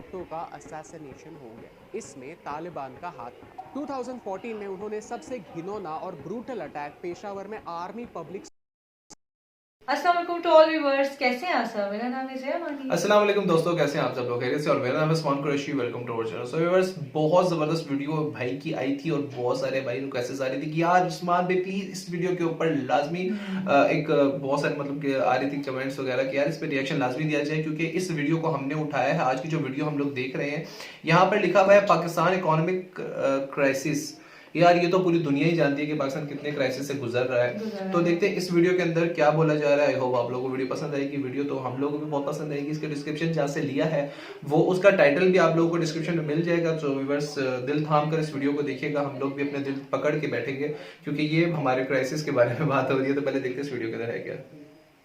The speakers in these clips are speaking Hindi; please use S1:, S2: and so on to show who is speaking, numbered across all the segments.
S1: भुट्टो का असैसिनेशन हो गया। इसमें तालिबान का हाथ था। 2014 में उन्होंने सबसे घिनौना और ब्रूटल अटैक पेशावर में आर्मी पब्लिक
S2: अस्सलाम वालेकुम टू ऑल व्यूअर्स, कैसे हैं आप सब? मेरा नाम है ज़या मानी।
S3: अस्सलाम वालेकुम दोस्तों, कैसे हैं आप सब लोग? खैरियत से? और मेरा नाम है Usman Qureshi. Welcome to our channel. So viewers, बहुत ज़बरदस्त वीडियो भाई की आई थी और बहुत सारे भाई रिक्वेस्टेस आ रही थी कि यार उस्मान भाई प्लीज़ इस वीडियो के ऊपर लाजमी बहुत सारे मतलब कि आ रही थी कमेंट्स वगैरह कि यार इस पे रिएक्शन लाजमी दिया जाए, क्योंकि इस वीडियो को हमने उठाया है। आज की जो वीडियो हम लोग देख रहे हैं, यहाँ पर लिखा हुआ है पाकिस्तान इकोनॉमिक क्राइसिस। यार ये तो पूरी दुनिया ही जानती है कि पाकिस्तान कितने क्राइसिस से गुजर रहा है। तो देखते हैं इस वीडियो के अंदर क्या बोला जा रहा है। आई होप आप लोगों को वीडियो पसंद आएगी। वीडियो तो हम लोगों को भी बहुत पसंद आएगी। इसके डिस्क्रिप्शन जहाँ से लिया है वो उसका टाइटल भी आप लोगों को डिस्क्रिप्शन में मिल जाएगा। तो व्यूअर्स दिल थाम कर इस वीडियो को देखिएगा। हम लोग भी अपने दिल पकड़ के बैठेंगे, क्योंकि ये हमारे क्राइसिस के बारे में बात हो रही है। तो पहले देखते हैं इस वीडियो के अंदर है क्या।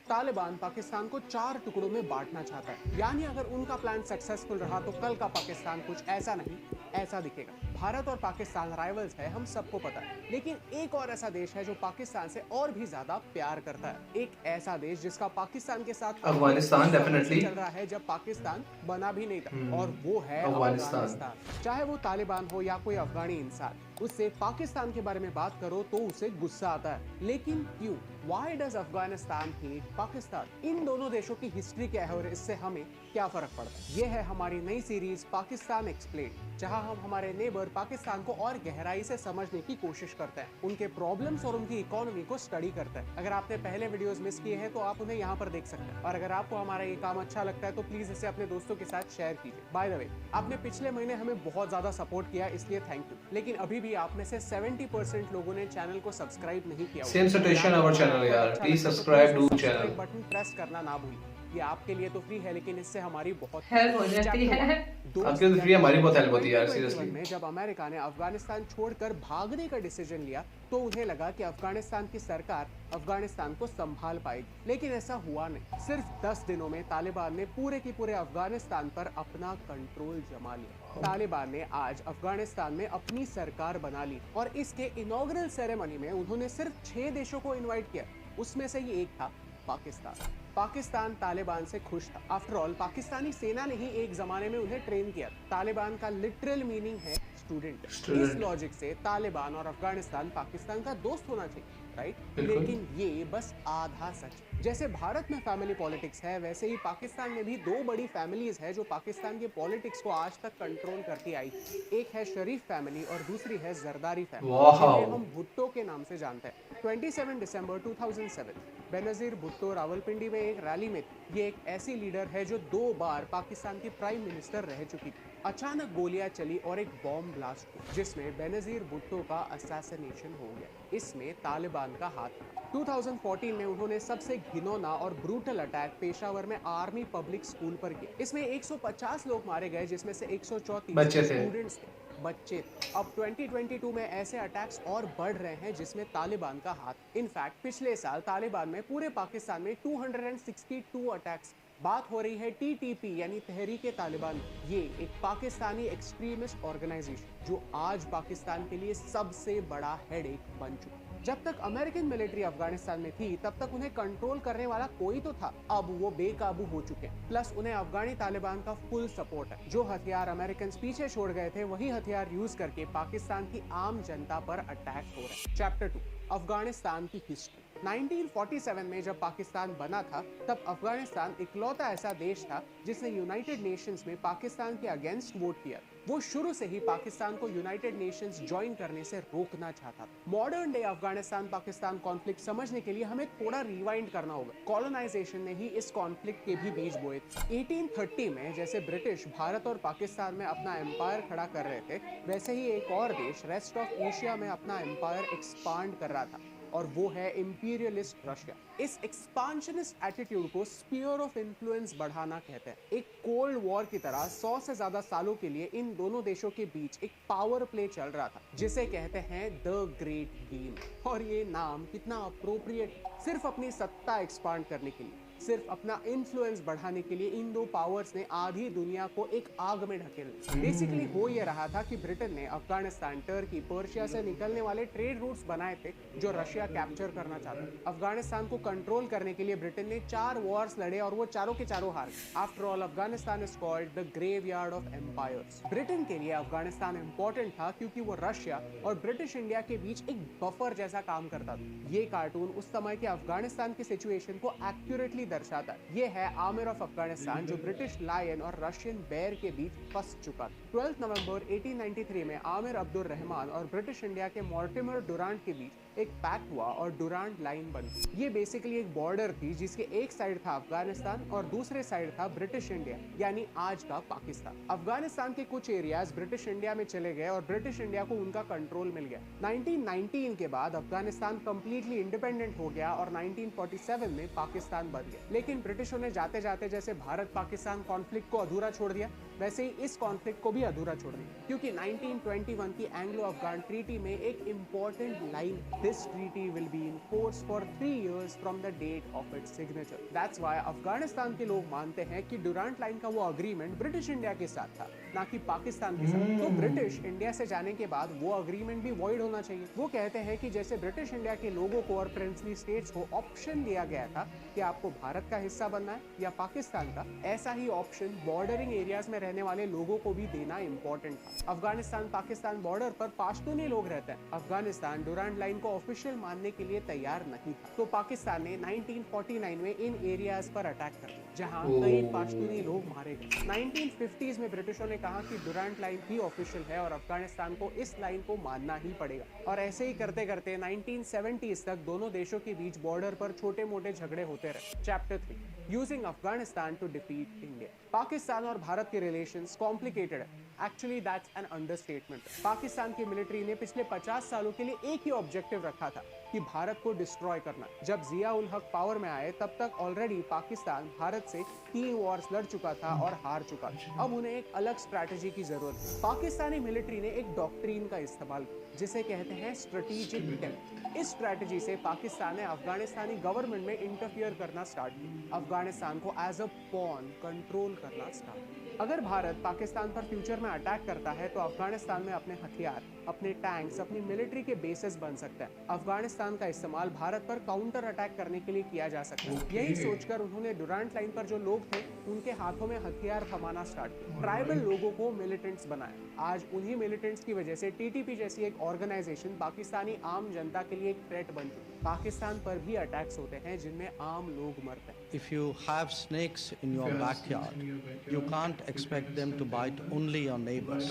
S1: तालिबान पाकिस्तान को 4 टुकड़ों में बांटना चाहता है। यानी अगर उनका प्लान सक्सेसफुल रहा तो कल का पाकिस्तान कुछ ऐसा नहीं ऐसा दिखेगा। भारत और पाकिस्तान राइवल्स है, हम सबको पता है। लेकिन एक और ऐसा देश है जो पाकिस्तान से और भी ज्यादा प्यार करता है। एक ऐसा देश जिसका पाकिस्तान के साथ
S3: अफगानिस्तान डेफिनेटली
S1: चल रहा है जब पाकिस्तान बना भी नहीं था, और वो है अफगानिस्तान। चाहे वो तालिबान हो या कोई अफगानी इंसान, उससे पाकिस्तान के बारे में बात करो तो उसे गुस्सा आता है। लेकिन क्यों? Why does Afghanistan hate Pakistan? इन दोनों देशों की हिस्ट्री क्या है और इससे हमें क्या फर्क पड़ता है? ये है हमारी नई सीरीज पाकिस्तान एक्सप्लेन, जहां हम हमारे नेबर पाकिस्तान को और गहराई से समझने की कोशिश करते हैं, उनके प्रॉब्लम्स और उनकी इकोनॉमी को स्टडी करते हैं। अगर आपने पहले वीडियोस मिस किए हैं तो आप उन्हें यहाँ पर देख सकते हैं। और अगर आपको हमारा ये काम अच्छा लगता है तो प्लीज इसे अपने दोस्तों के साथ शेयर कीजिए। बाय द वे, आपने पिछले महीने हमें बहुत ज्यादा सपोर्ट किया, इसलिए थैंक यू। लेकिन अभी भी आप में से 70% लोगों ने चैनल को सब्सक्राइब नहीं किया।
S3: सेम सिचुएशन आवर चैनल यार, please subscribe to channel.
S1: Button press करना ना भूलिए। ये आपके लिए तो फ्री है, लेकिन इससे हमारी बहुत
S2: हेल्प हो जाती है।
S3: आपके तो फ्री, हमारी बहुत हेल्प होती है यार, सीरियसली।
S1: में जब अमेरिका ने अफगानिस्तान छोड़कर भागने का डिसीजन लिया तो उन्हें लगा कि अफगानिस्तान की सरकार अफगानिस्तान को संभाल पाएगी, लेकिन ऐसा हुआ नहीं। सिर्फ 10 दिनों में तालिबान ने पूरे के पूरे अफगानिस्तान पर अपना कंट्रोल जमा लिया। तालिबान ने आज अफगानिस्तान में अपनी सरकार बना ली और इसके इनॉग्रल सेरेमनी में उन्होंने सिर्फ 6 देशों को इनवाइट किया। उसमें से ही एक था पाकिस्तान। पाकिस्तान तालिबान से खुश था। आफ्टर ऑल पाकिस्तानी सेना ने ही एक जमाने में उन्हें ट्रेन किया। तालिबान का लिटरल मीनिंग है स्टूडेंट। इस लॉजिक से तालिबान और अफगानिस्तान पाकिस्तान का दोस्त होना चाहिए, राइट? लेकिन ये बस आधा सच। जैसे भारत में फैमिली पॉलिटिक्स है, वैसे ही पाकिस्तान में भी 2 बड़ी फैमिलीज है जो पाकिस्तान के पॉलिटिक्स को आज तक कंट्रोल करती आई। एक है शरीफ फैमिली और दूसरी है जरदारी फैमिली, जिन्हें हम भुट्टो के नाम से जानते हैं। 27 दिसंबर 2007 बेनजीर भुट्टो रावलपिंडी में एक रैली में थी। ये एक ऐसी लीडर है जो 2 बार पाकिस्तान की प्राइम मिनिस्टर रह चुकी थी। अचानक गोलियां चली और एक बॉम्ब ब्लास्ट हुआ, जिसमें बेनजीर भुट्टो का असैसिनेशन हो गया। इसमें तालिबान का हाथ था। 2014 में उन्होंने सबसे घिनौना और ब्रूटल अटैक पेशावर में आर्मी पब्लिक स्कूल पर किया। इसमें 150 लोग मारे गए, जिसमें से 134 स्टूडेंट्स थे, बच्चे थे। अब 2022 में ऐसे अटैक्स और बढ़ रहे हैं जिसमें तालिबान का हाथ। इनफैक्ट पिछले साल तालिबान में पूरे पाकिस्तान में 262 अटैक्स। बात हो रही है टीटीपी यानी तहरीक तालिबान। ये एक पाकिस्तानी एक्सट्रीमिस्ट ऑर्गेनाइजेशन जो आज पाकिस्तान के लिए सबसे बड़ा हेडेक बन चुका। जब तक अमेरिकन मिलिट्री अफगानिस्तान में थी तब तक उन्हें कंट्रोल करने वाला कोई तो था। अब वो बेकाबू हो चुके हैं। प्लस उन्हें अफगानी तालिबान का फुल सपोर्ट है। जो हथियार अमेरिकन पीछे छोड़ गए थे वही हथियार यूज करके पाकिस्तान की आम जनता पर अटैक हो रहे हैं। चैप्टर 2, अफगानिस्तान की हिस्ट्री। 1947 में जब पाकिस्तान बना था तब अफगानिस्तान इकलौता ऐसा देश था जिसने यूनाइटेड नेशंस में पाकिस्तान के अगेंस्ट वोट किया। वो शुरू से ही पाकिस्तान को यूनाइटेड नेशंस ज्वाइन करने से रोकना चाहता था। Modern day Afghanistan Pakistan conflict समझने के लिए हमें थोड़ा रिवाइंड करना होगा। कॉलोनाइजेशन ने ही इस कॉन्फ्लिक्ट के भी बीज बोए थे। 1830 में जैसे ब्रिटिश भारत और पाकिस्तान में अपना एम्पायर खड़ा कर रहे थे, वैसे ही एक और देश रेस्ट ऑफ एशिया में अपना एम्पायर एक्सपांड कर रहा था, और वो है इंपीरियलिस्ट रशिया। इस एक्सपांशनिस्ट एटीट्यूड को स्फीयर ऑफ इन्फ्लुएंस बढ़ाना कहते हैं। एक कोल्ड वॉर की तरह 100 से ज्यादा सालों के लिए इन दोनों देशों के बीच एक पावर प्ले चल रहा था, जिसे कहते हैं द ग्रेट गेम। और ये नाम कितना अप्रोप्रिएट, सिर्फ अपनी सत्ता एक्सपांड करने के लिए। सिर्फ अपना इन्फ्लुएंस बढ़ाने के लिए इन दो पावर्स ने आधी दुनिया को एक आग में ढकेल दिया। बेसिकली हो ये रहा था कि ब्रिटेन ने अफगानिस्तान, टर्की, पर्शिया से निकलने वाले ट्रेड रूट्स बनाए थे जो रशिया कैप्चर करना चाहता था। अफगानिस्तान को कंट्रोल करने के लिए ब्रिटेन ने 4 वॉर्स लड़े और वो चारों के चारों हार गए। After all, Afghanistan is called the graveyard of empires. Britain के लिए अफगानिस्तान इंपॉर्टेंट था क्योंकि वो रशिया और ब्रिटिश इंडिया के बीच एक बफर जैसा काम करता था। ये कार्टून उस समय के अफगानिस्तान की सिचुएशन को एक्यूरेटली दर्शाता है। ये है आमिर ऑफ अफगानिस्तान जो ब्रिटिश लायन और रशियन बेयर के बीच फंस चुका था। 12 नवंबर 1893 में आमिर अब्दुल रहमान और ब्रिटिश इंडिया के मॉर्टिमर डुरांट के बीच एक पैक्ट हुआ और डुरांट लाइन बनी। ये बेसिकली एक बॉर्डर थी जिसके एक साइड था अफगानिस्तान और दूसरे साइड था ब्रिटिश इंडिया, यानी आज का पाकिस्तान। अफगानिस्तान के कुछ एरियाज ब्रिटिश इंडिया में चले गए और ब्रिटिश इंडिया को उनका कंट्रोल मिल गया। 1919 के बाद अफगानिस्तान कंप्लीटली इंडिपेंडेंट हो गया और 1947 में पाकिस्तान बन गया। लेकिन ब्रिटिशों ने जाते जाते जैसे भारत पाकिस्तान कॉन्फ्लिक्ट को अधूरा छोड़ दिया, वैसे ही इस कॉन्फ्लिक्ट को भी अधूरा छोड़ दिया, क्योंकि 1921 की एंग्लो अफगान ट्रीटी में एक important line, this treaty will be in force for 3 years from the date of its signature. That's why Afghanistan के लोग मानते हैं कि डुरांट लाइन का वो अग्रीमेंट ब्रिटिश इंडिया के साथ था, ना कि पाकिस्तान के साथ। तो ब्रिटिश इंडिया से जाने के बाद वो अग्रीमेंट भी वॉइड होना चाहिए। वो कहते हैं कि जैसे ब्रिटिश इंडिया के लोगों को और प्रिंसली स्टेट्स को ऑप्शन दिया गया था कि आपको भारत का हिस्सा बनना है या पाकिस्तान का, ऐसा ही ऑप्शन बॉर्डरिंग एरियाज में रहने वाले लोगों को भी देना इंपॉर्टेंट था। अफगानिस्तान पाकिस्तान बॉर्डर पर पाश्तूनी लोग रहते हैं। अफगानिस्तान डुरांट लाइन को ऑफिशियल मानने के लिए तैयार नहीं था, तो पाकिस्तान ने 1949 में इन एरियाज पर अटैक कर दिया, जहां कई पाश्तूनी लोग मारे गए। 1950s में ब्रिटिशों ने कहा कि डुरांट लाइन ही ऑफिशियल है और अफगानिस्तान को इस लाइन को मानना ही पड़ेगा, और ऐसे ही करते करते 1970s तक दोनों देशों के बीच बॉर्डर पर छोटे मोटे झगड़े होते रहे। Chapter 3, using Afghanistan to defeat India. Pakistan और भारत के रिलेशंस कॉम्प्लिकेटेड है। Actually that's an understatement. Pakistan की मिलिट्री ने पिछले 50 सालों के लिए एक ही ऑब्जेक्टिव रखा था कि भारत को डिस्ट्रॉय करना। जब जिया उल हक पावर में आए तब तक ऑलरेडी पाकिस्तान भारत से 3 वॉर्स लड़ चुका था और हार चुका था। अब उन्हें एक अलग स्ट्रैटेजी की जरूरत है। पाकिस्तानी मिलिट्री ने एक डॉक्ट्रीन का इस्तेमाल किया जिसे कहते हैं स्ट्रेटेजिक डेप्थ। इस स्ट्रैटेजी से पाकिस्तान ने अफगानिस्तानी गवर्नमेंट में इंटरफियर करना स्टार्ट किया, अफगानिस्तान को एज अ पॉन कंट्रोल करना स्टार्ट किया। अगर भारत पाकिस्तान पर फ्यूचर में अटैक करता है तो अफगानिस्तान में अपने हथियार, अपने टैंक्स, अपनी मिलिट्री के बेसेस बन सकता है। अफगानिस्तान का इस्तेमाल भारत पर काउंटर अटैक करने के लिए किया जा सकता है। यही सोचकर उन्होंने डुरांट लाइन पर जो लोग थे उनके हाथों में हथियार थमाना स्टार्ट किया, ट्राइबल लोगों को मिलिटेंट्स बनाया। आज उन्हीं मिलिटेंट्स की वजह से टीटीपी जैसी एक ऑर्गेनाइजेशन पाकिस्तानी आम जनता के लिए एक थ्रेट बन चुकी है। पाकिस्तान पर भी अटैक्स होते हैं जिनमें आम लोग मरते हैं।
S4: If you have snakes in your backyard, you can't expect them to bite only your neighbors.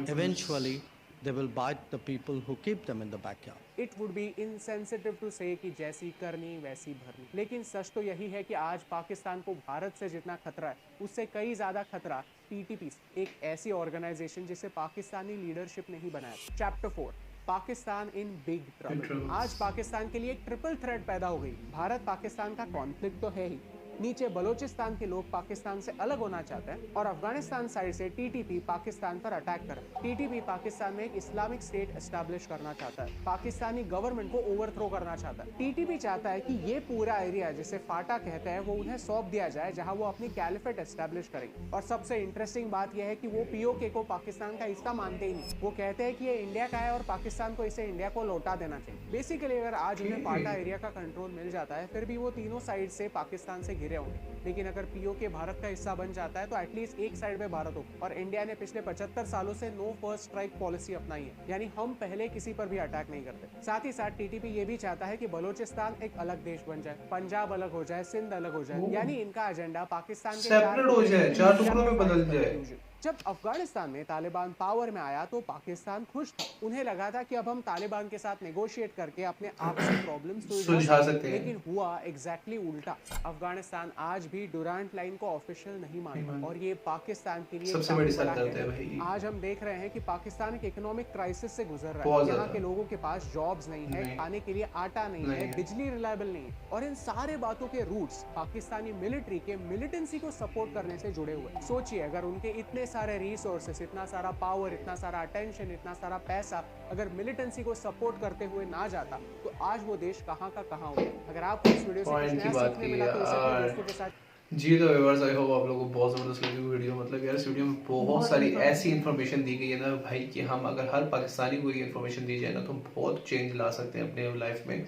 S4: Eventually, they will bite the people who keep them in the backyard.
S1: It would be insensitive to say कि जैसी करनी वैसी भरनी, लेकिन सच तो यही है कि आज पाकिस्तान को भारत से जितना खतरा है उससे कई ज़्यादा खतरा टीटीपी, एक ऐसी ऑर्गेनाइजेशन जिसे पाकिस्तानी लीडरशिप ने ही बनाया। Chapter 4, Pakistan in big trouble. आज पाकिस्तान के लिए एक ट्रिपल थ्रेट पैदा हो गई। भारत पाकिस्तान का कॉन्फ्लिक्ट तो है ही, नीचे बलोचिस्तान के लोग पाकिस्तान से अलग होना चाहते हैं और अफगानिस्तान साइड से टीटीपी पाकिस्तान पर अटैक कर रहा है। टीटीपी पाकिस्तान में एक इस्लामिक स्टेट एस्टैब्लिश करना चाहता है, पाकिस्तानी गवर्नमेंट को ओवरथ्रो करना चाहता है। टीटीपी चाहता है कि ये पूरा एरिया जिसे फाटा कहते हैं वो उन्हें सौंप दिया जाए जहां वो अपनी कैलिफेट एस्टैब्लिश करेंगे। और सबसे इंटरेस्टिंग बात यह है कि वो पीओके को पाकिस्तान का हिस्सा मानते ही नहीं। वो कहते हैं कि ये इंडिया का है और पाकिस्तान को इसे इंडिया को लौटा देना चाहिए। बेसिकली अगर आज उन्हें फाटा एरिया का कंट्रोल मिल जाता है फिर भी वो तीनों साइड से पाकिस्तान से घिरे होंगे, लेकिन अगर पीओके भारत का हिस्सा बन जाता है तो एटलीस्ट एक साइड में भारत हो। और इंडिया ने पिछले 75 सालों से नो फर्स्ट स्ट्राइक पॉलिसी अपनाई है, यानी हम पहले किसी पर भी अटैक नहीं करते। साथ ही साथ टीटीपी ये भी चाहता है कि बलोचिस्तान एक अलग देश बन जाए, पंजाब अलग हो जाए, सिंध अलग हो जाए, यानी इनका एजेंडा पाकिस्तान के
S3: सेपरेट हो जाए, 4 टुकड़ों में बदल जाए।
S1: जब अफगानिस्तान में तालिबान पावर में आया तो पाकिस्तान खुश था। उन्हें लगा था कि अब हम तालिबान के साथ नेगोशिएट करके अपने आपसी प्रॉब्लम सुलझा सकते हैं, लेकिन हुआ एग्जैक्टली उल्टा। अफगानिस्तान आज भी डुरांट लाइन को ऑफिशियल नहीं मानता और ये पाकिस्तान के लिए
S3: सबसे बड़ी सरदर्द है भाई।
S1: आज हम देख रहे हैं कि पाकिस्तान एक इकोनॉमिक क्राइसिस से गुजर रहा है। यहाँ के लोगों के पास जॉब्स नहीं है, खाने के लिए आटा नहीं है, बिजली रिलायबल नहीं है, और इन सारे बातों के रूट्स पाकिस्तानी मिलिट्री के मिलिटेंसी को सपोर्ट करने से जुड़े हुए। सोचिए अगर उनके इतने सारे रिसोर्सेस, इतना सारा पावर, इतना सारा अटेंशन, इतना सारा पैसा अगर मिलिटेंसी को सपोर्ट करते हुए ना जाता तो आज वो देश कहाँ का कहाँ होता। अगर आपको इस वीडियो से कुछ
S3: पॉइंट की
S1: नया
S3: बात
S1: सीखने
S3: की
S1: मिला तो इसे अपने
S3: यार।
S1: दोस्तों के साथ
S3: जी तो व्यूअर्स, आई होप आप लोगों को बहुत ज़बरदस्त लगी वीडियो। मतलब यार इस वीडियो में बहुत सारी ऐसी इन्फॉर्मेशन दी गई है ना भाई कि हम अगर हर पाकिस्तानी को ये इन्फॉर्मेशन दी जाए ना तो हम बहुत चेंज ला सकते हैं अपने लाइफ में।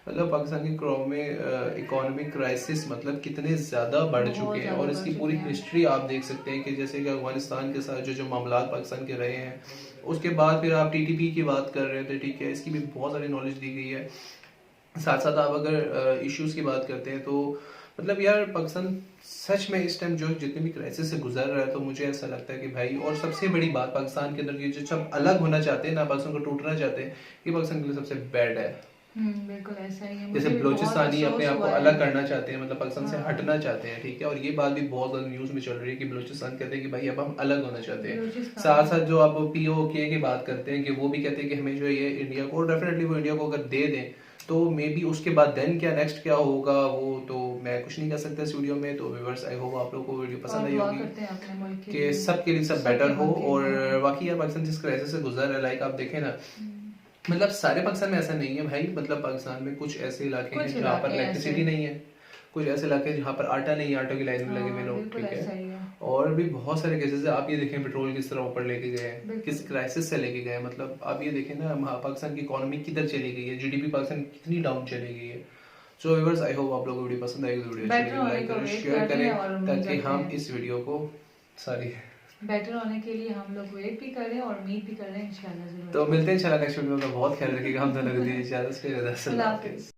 S3: मतलब पाकिस्तान की क्रॉप में इकोनॉमिक क्राइसिस मतलब कितने ज़्यादा बढ़ चुके हैं और इसकी पूरी हिस्ट्री आप देख सकते हैं कि जैसे कि अफगानिस्तान के साथ जो मामला पाकिस्तान के रहे हैं, उसके बाद फिर आप TTP की बात कर रहे थे, ठीक है, इसकी भी बहुत सारी नॉलेज दी गई है। साथ साथ आप अगर इश्यूज की बात करते हैं तो मतलब यार पाकिस्तान सच में इस टाइम जो जितने भी क्राइसिस से गुजर रहा है तो मुझे ऐसा लगता है कि भाई, और सबसे बड़ी बात पाकिस्तान के अंदर ये जो सब अलग होना चाहते हैं ना, पाकिस्तान को टूटना चाहते हैं, ये पाकिस्तान के लिए सबसे बैड है।
S2: बिल्कुल ऐसा ही है।
S3: जैसे
S2: मुझे भी बहुत
S3: बलोचिस्तानी अपने
S2: अफसोस
S3: आप को
S2: हुआ है।
S3: अलग करना चाहते हैं, मतलब पाकिस्तान से हटना चाहते हैं, ठीक है, और ये बात भी बहुत ज्यादा न्यूज में चल रही है कि बलोचिस्तान कहते हैं कि भाई अब हम अलग होना चाहते हैं।
S2: बलूचिस्तान।
S3: साथ साथ जो आप POK की बात करते हैं कि वो भी कहते हैं कि हमें जो ये इंडिया को, डेफिनेटली वो इंडिया को अगर दे दें तो मे बी उसके बाद देन क्या नेक्स्ट क्या होगा वो तो मैं कुछ नहीं कर सकता इस वीडियो में। तो व्यूअर्स, आई होप आप लोगों को वीडियो पसंद आई
S2: दुआ
S3: होगी
S2: करते हैं अपने मुल्क के
S3: कि
S2: लिए।
S3: सबके लिए सब
S2: सबके
S3: बेटर हो।
S2: मुल्क के
S3: और
S2: लिए।
S3: बाकी यार पाकिस्तान जिस क्राइसिस से गुजर रहा है, लाइक आप देखें ना, मतलब सारे पाकिस्तान में ऐसा नहीं है भाई। मतलब पाकिस्तान में कुछ ऐसे इलाके हैं
S2: कुछ
S3: जहाँ पर
S2: इलाके
S3: इलेक्ट्रिसिटी
S2: ऐसे।
S3: नहीं है, कुछ ऐसे इलाके हैं जहाँ पर आटा नहीं है, आटो की लाइन में लगे हुए लोग,
S2: बिल्कुल
S3: ठीक
S2: ऐसा
S3: है।
S2: ही है।
S3: और भी बहुत सारे केसेस है। आप ये देखें पेट्रोल किस तरह ऊपर लेके गए हैं,
S2: बिल्कुल।
S3: किस क्राइसिस से लेके गए हैं। मतलब आप ये देखें ना, पाकिस्तान की इकोनॉमी किधर चली गई है, GDP पाकिस्तान कितनी डाउन चली गई है। सो व्यूअर्स, आई होप आप लोगों को वीडियो पसंद आएगी। वीडियो अच्छी
S2: बेटर
S3: लगी
S2: होने
S3: लाइक
S2: का
S3: करें,
S2: वेट
S3: शेयर
S2: कर रहे हैं और
S3: करें,
S2: उम्मीद
S3: ताकि
S2: रखते
S3: हम
S2: हैं।
S3: इस वीडियो को सारी
S2: बेटर होने के लिए हम लोग वेट भी कर रहे हैं और उम्मीद भी कर रहे हैं, इंशाल्लाह जरूर।
S3: तो मिलते हैं इंशाल्लाह नेक्स्ट वीडियो में। बहुत ख्याल रखिएगा, हम दोनों को दीजिए इजाजत।
S2: अल्लाह हाफिज़।